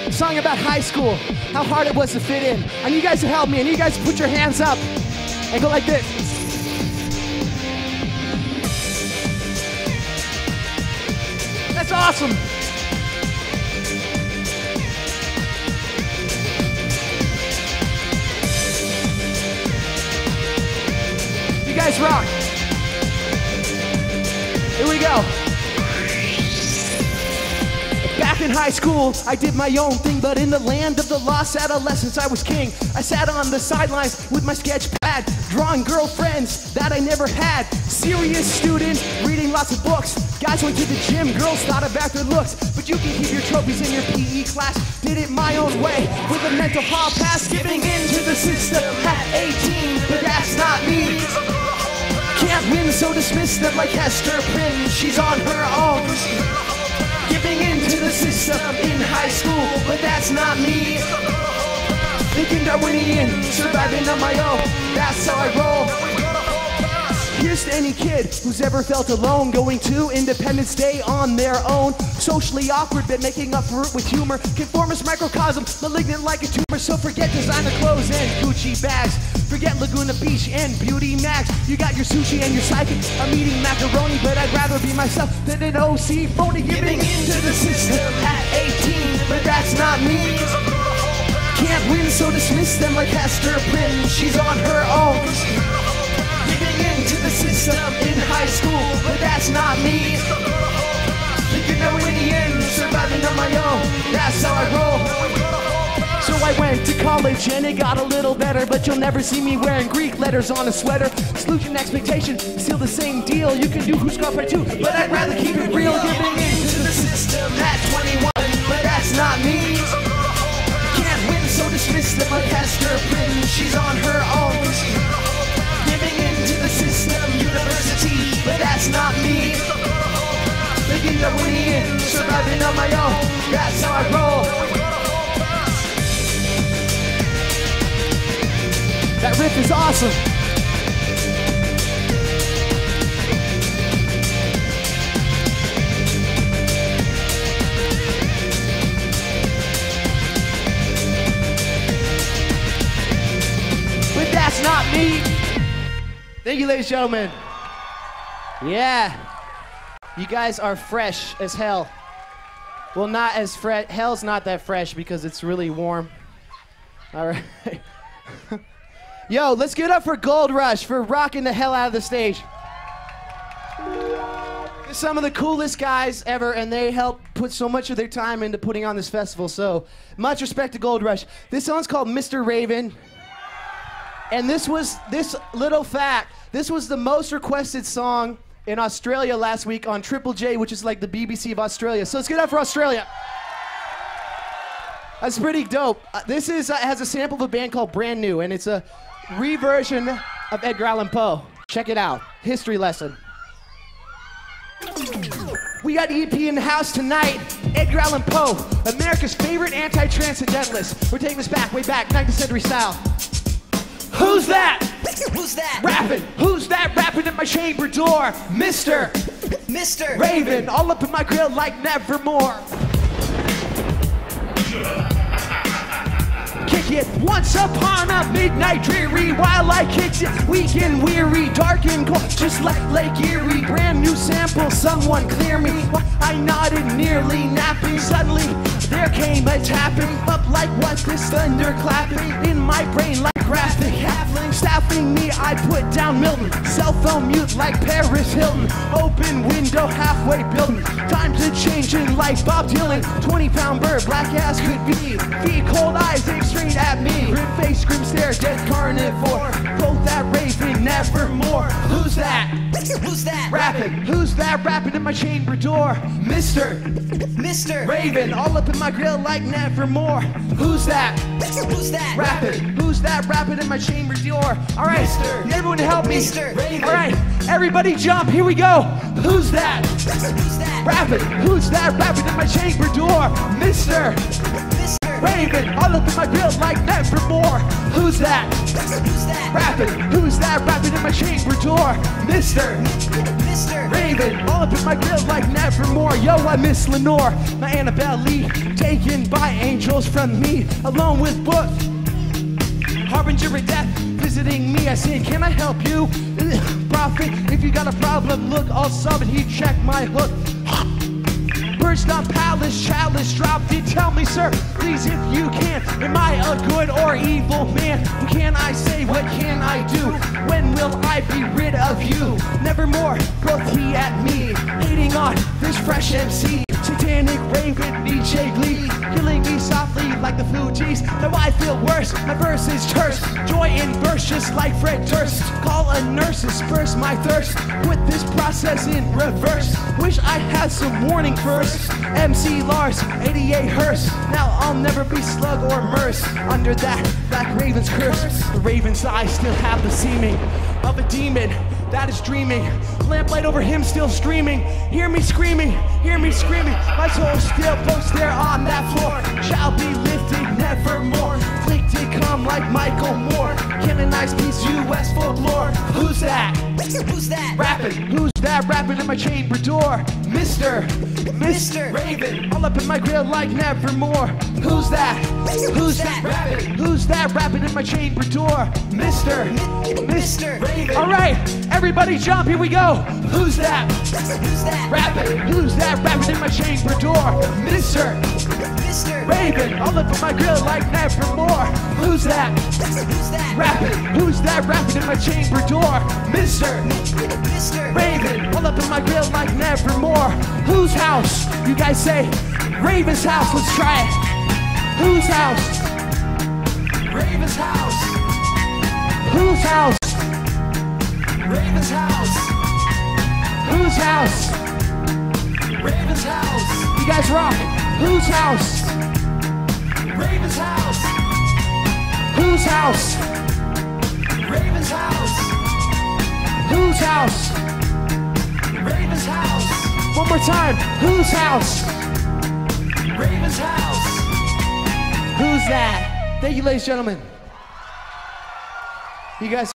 Song about high school, how hard it was to fit in. I need you guys to help me. I need you guys to put your hands up and go like this. That's awesome. You guys rock. Here we go. Back in high school, I did my own thing, but in the land of the lost adolescents, I was king. I sat on the sidelines with my sketch pad, drawing girlfriends that I never had. Serious student, reading lots of books. Guys went to the gym, girls thought about their looks. But you can keep your trophies in your PE class. Did it my own way, with a mental hall pass. Giving in to the system at 18, but that's not me. Can't win, so dismiss them like Hester Prynne. She's on her own. Giving in to the system in high school, but that's not me. Thinking Darwinian, surviving on my own, that's how I roll. Here's to any kid who's ever felt alone, going to Independence Day on their own. Socially awkward, but making up for it with humor. Conformist microcosm, malignant like a tumor. So forget designer clothes and Gucci bags. Forget Laguna Beach and Beauty Max. You got your sushi and your psychic. I'm eating macaroni, but I'd rather be myself than an OC phony. Giving into the system at 18, but that's not me. Can't win, so dismiss them like Hester Prynne. She's on her own. Giving into the system in high school, but that's not me. Thinking I win the end, surviving on my own, that's how I roll. So I went to college and it got a little better, but you'll never see me wearing Greek letters on a sweater. Exclusion, expectation, still the same deal. You can do who's got by two, but I'd rather keep it real. Giving into the system at 21, but that's not me. Can't win, so dismiss them like Hester Prynne. She's on her own. Giving into the system, university, but that's not me. Thinking I'm winning, surviving on my own, that's how I roll. That riff is awesome. But that's not me. Thank you, ladies and gentlemen. Yeah. You guys are fresh as hell. Well, not as fresh. Hell's not that fresh because it's really warm. All right. Yo, let's give it up for Gold Rush for rocking the hell out of the stage. They're some of the coolest guys ever, and they help put so much of their time into putting on this festival, so much respect to Gold Rush. This song's called Mr. Raven, and this little fact, this was the most requested song in Australia last week on Triple J, which is like the BBC of Australia. So let's give it up for Australia. That's pretty dope. This has a sample of a band called Brand New, and it's a reversion of Edgar Allan Poe. Check it out. History lesson. We got EP in the house tonight. Edgar Allan Poe, America's favorite anti-transcendentalist. We're taking this back, way back, 19th century style. Who's that? Who's that? Rapping. Who's that rapping at my chamber door? Mr. Raven, all up in my grill like nevermore. Kick it once upon a midnight dreary while I kicked it, weak and weary, dark and cold, just like Lake Erie. Brand new sample, someone clear me. I nodded, nearly napping. Suddenly there came a tapping up like what's this thunder clapping in my brain like graphic halfling staffing me. I put down Milton, cell phone mute like Paris Hilton, open window halfway building. Time to change in like Bob Dylan. 20-pound bird, black ass could be. Feet cold eyes aim straight at me. Grim face, grim stare, dead carnivore. Both that Raven, nevermore. Who's that? Who's that? Rapping. Who's that rapping at my chamber door? Mr. Raven, all up in my grill like nevermore. Who's that? Who's that? Rapping. Who's that rapping in my chamber door? All right, everyone help me. Mr. Raven. All right, everybody jump. Here we go. Who's that? Who's that? Rapping. Who's that rapping in my chamber door? Mr. Raven, all up in my grill like nevermore. Who's that? Who's that? Rapping. Who's that rapping in my chamber door? Mr. Raven, all up in my grill like nevermore. Yo, I miss Lenore, my Annabelle Lee, taken by angels from me, along with book. Harbinger of death, visiting me. I said, can I help you? Prophet, if you got a problem, look, I'll solve it. He checked my hook. Perched on palace, chalice dropped it. Tell me, sir, please, if you can, am I a good or evil man? What can I say? What can I do? When will I be rid of you? Nevermore, broke he at me, hating on this fresh MC. Satanic raven, DJ Glee, killing me softly like the Fugees. Now I feel worse, my verse is terse. Joy in verse, just like Fred Durst. Call a nurse, disperse my thirst. Put this process in reverse. Wish I had some warning first. MC Lars, 88 hearse. Now I'll never be slug or merce under that black raven's curse. The raven's eyes still have the seeming of a demon that is dreaming. Lamplight over him still streaming. Hear me screaming, hear me screaming. My soul still floats there on that floor. Shall be lifted nevermore. Afflicted come like Michael Moore. Canonized piece US folklore. Who's that? Who's that? Rapping. Who's that rapping in my chamber door? Mr. Raven. All up in my grill like nevermore. Who's that? Who's that rapping? Who's that rapping in my chamber door? Mr. Raven. All right, everybody jump, here we go. Who's that? Who's that? Rapping. Who's that rapping in my chamber door? Mr. Raven. All up in my grill like nevermore. Who's that? Who's that? Rapping. Who's that rapping in my chamber door? Mr. Raven. All up in my grill like nevermore. Whose house? You guys say Raven's house. Let's try it. Whose house? Raven's house. Whose house? Raven's house. Whose house? Raven's house. You guys rock. Whose house? Raven's house. Whose house? Raven's house. Whose house? Raven's house. One more time. Whose house? Raven's house. Who's that? Thank you, ladies and gentlemen. You guys.